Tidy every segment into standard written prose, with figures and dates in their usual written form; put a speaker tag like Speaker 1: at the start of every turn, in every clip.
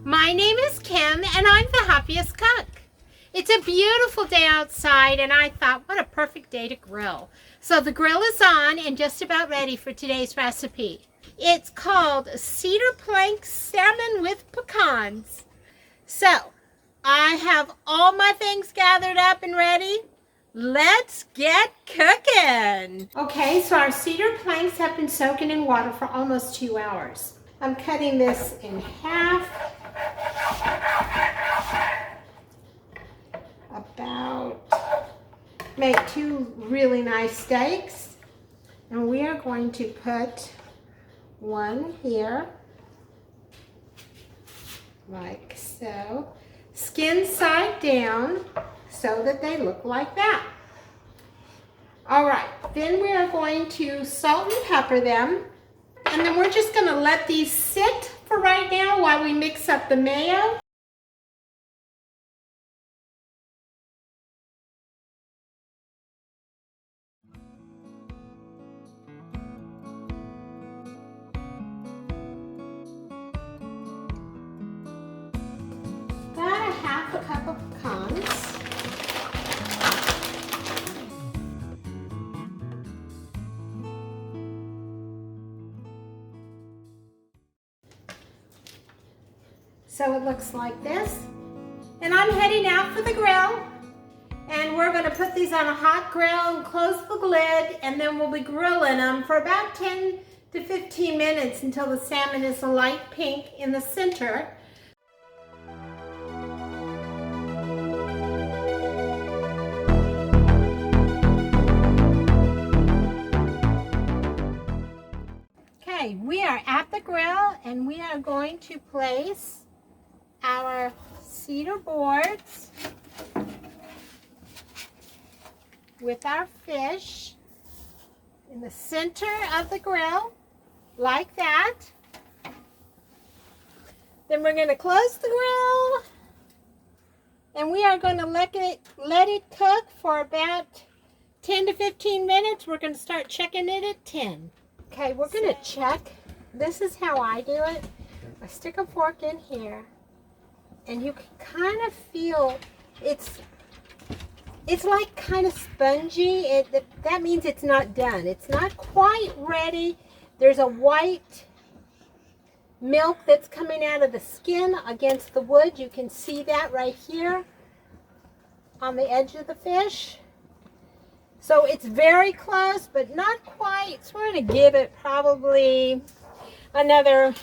Speaker 1: My name is Kim and I'm the happiest cook. It's a beautiful day outside and I thought, what a perfect day to grill. So the grill is on and just about ready for today's recipe. It's called Cedar Plank Salmon with Pecans. So I have all my things gathered up and ready. Let's get cooking. Okay, so our cedar planks have been soaking in water for almost 2 hours. I'm cutting this in half. Make two really nice steaks. And we are going to put one here, like so. Skin side down so that they look like that. All right, then we are going to salt and pepper them. And then we're just gonna let these sit for right now while we mix up the mayo. About a half a cup of pecans. So it looks like this. And I'm heading out for the grill. And we're going to put these on a hot grill and close the lid, and then we'll be grilling them for about 10 to 15 minutes until the salmon is a light pink in the center. Okay, we are at the grill and we are going to place our cedar boards with our fish in the center of the grill, like that. Then we're going to close the grill and we are going to let it cook for about 10 to 15 minutes. We're going to start checking it at 10. Okay, we're going to check. This is how I do it. I stick a fork in here and you can kind of feel it's like kind of spongy. That means it's not done. It's not quite ready. There's a white milk that's coming out of the skin against the wood. You can see that right here on the edge of the fish. So it's very close, but not quite. So we're going to give it probably another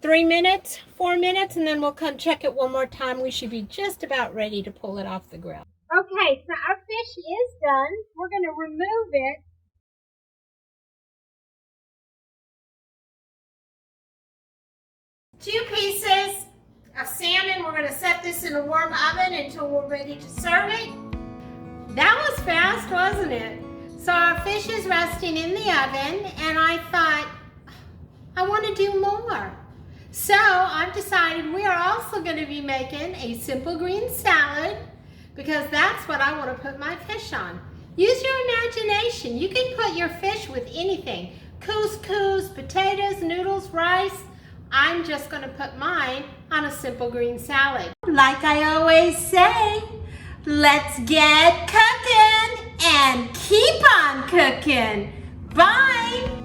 Speaker 1: 3 minutes, 4 minutes, and then we'll come check it one more time. We should be just about ready to pull it off the grill. Okay, so our fish is done. We're going to remove it. Two pieces of salmon. We're going to set this in a warm oven until we're ready to serve it. That was fast, wasn't it? So our fish is resting in the oven, and I thought, I want to do more. So I've decided we are also going to be making a simple green salad because that's what I want to put my fish on. Use your imagination. You can put your fish with anything. Couscous, potatoes, noodles, rice. I'm just going to put mine on a simple green salad. Like I always say, let's get cooking and keep on cooking. Bye.